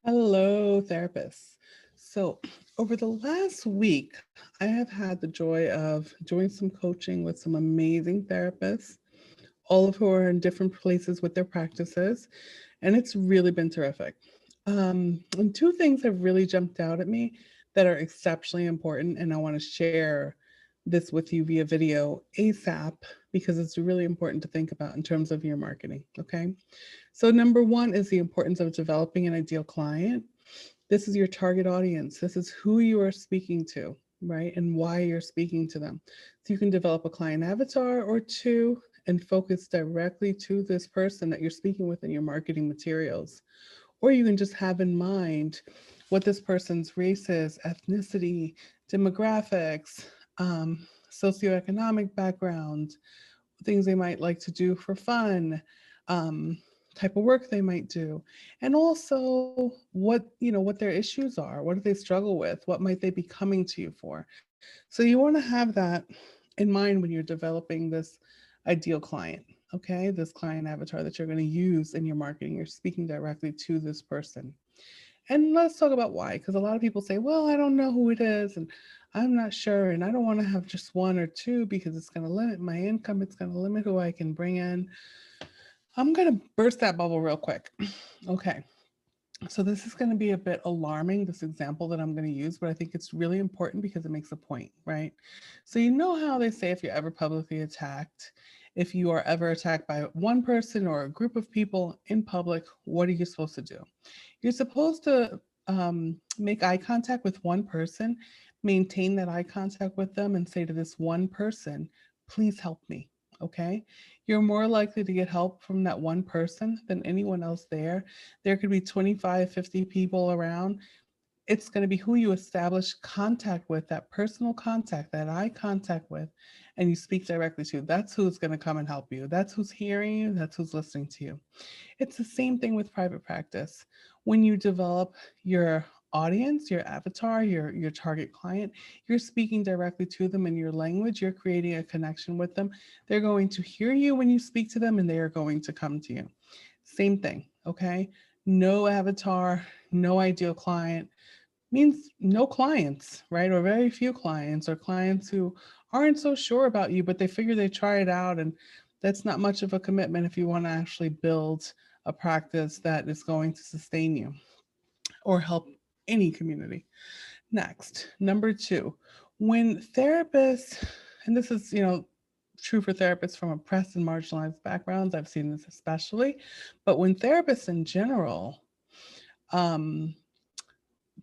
Hello, therapists. So, over the last week, I have had the joy of doing some coaching with some amazing therapists, all of who are in different places with their practices, and it's really been terrific. And two things have really jumped out at me that are exceptionally important, and I want to share this with you via video ASAP because it's really important to think about in terms of your marketing. Okay. So, number one is the importance of developing an ideal client. This is your target audience. This is who you are speaking to, right? And why you're speaking to them. So, you can develop a client avatar or two and focus directly to this person that you're speaking with in your marketing materials. Or you can just have in mind what this person's race is, ethnicity, demographics, socioeconomic background, things they might like to do for fun, um, type of work they might do, and also what their issues are. What do they struggle with? What might they be coming to you for? So you want to have that in mind when you're developing this ideal client. Okay, this client avatar that you're going to use in your marketing. You're speaking directly to this person. And let's talk about why, because a lot of people say, well, I don't know who it is, and I'm not sure, and I don't want to have just one or two because it's going to limit my income, it's going to limit who I can bring in. I'm going to burst that bubble real quick. Okay. So this is going to be a bit alarming, this example that I'm going to use, but I think it's really important because it makes a point, right? So you know how they say if you're ever publicly attacked, if you are ever attacked by one person or a group of people in public, what are you supposed to do? You're supposed to make eye contact with one person, maintain that eye contact with them, and say to this one person, please help me. Okay. You're more likely to get help from that one person than anyone else there. There could be 25, 50 people around. It's going to be who you establish contact with, that personal contact, that eye contact with, and you speak directly to. That's who's going to come and help you. That's who's hearing you. That's who's listening to you. It's the same thing with private practice. When you develop your audience, your avatar, your target client, you're speaking directly to them in your language, you're creating a connection with them. They're going to hear you when you speak to them and they are going to come to you. Same thing, okay? No avatar, no ideal client means no clients, right? Or very few clients, or clients who aren't so sure about you, but they figure they try it out. And that's not much of a commitment if you want to actually build a practice that is going to sustain you or help any community. Next, number two, when therapists, and this is, true for therapists from oppressed and marginalized backgrounds, I've seen this especially, but when therapists in general, um,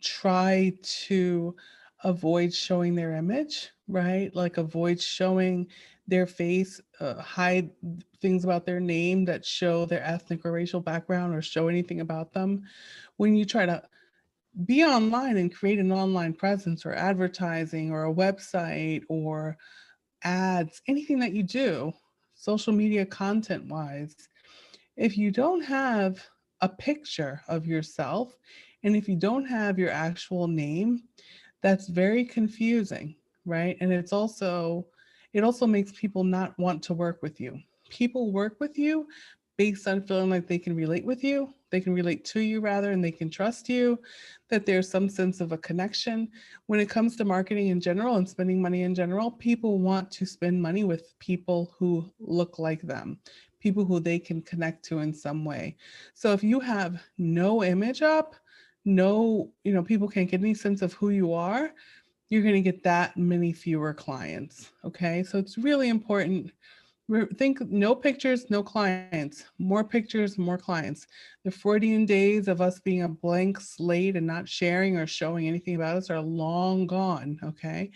try to avoid showing their image, right? Like avoid showing their face, hide things about their name that show their ethnic or racial background or show anything about them. When you try to be online and create an online presence or advertising or a website or ads, anything that you do, social media content wise, if you don't have a picture of yourself and if you don't have your actual name, that's very confusing, right? And it also makes people not want to work with you. People work with you based on feeling like they can relate with you, they can relate to you rather, and they can trust you, that there's some sense of a connection. When it comes to marketing in general and spending money in general, people want to spend money with people who look like them, people who they can connect to in some way. So if you have no image up, no, people can't get any sense of who you are, you're going to get that many fewer clients. Okay. So it's really important. Think no pictures, no clients, more pictures, more clients. The Freudian days of us being a blank slate and not sharing or showing anything about us are long gone. Okay.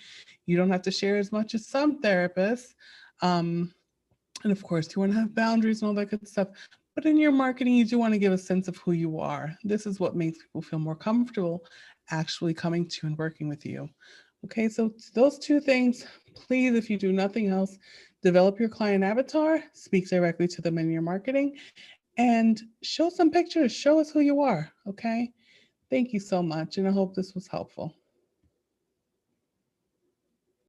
You don't have to share as much as some therapists. Um, and of course, you want to have boundaries and all that good stuff. But in your marketing, you do want to give a sense of who you are. This is what makes people feel more comfortable actually coming to and working with you. Okay, so those two things, please, if you do nothing else, develop your client avatar, speak directly to them in your marketing, and show some pictures. Show us who you are. Okay, thank you so much. And I hope this was helpful.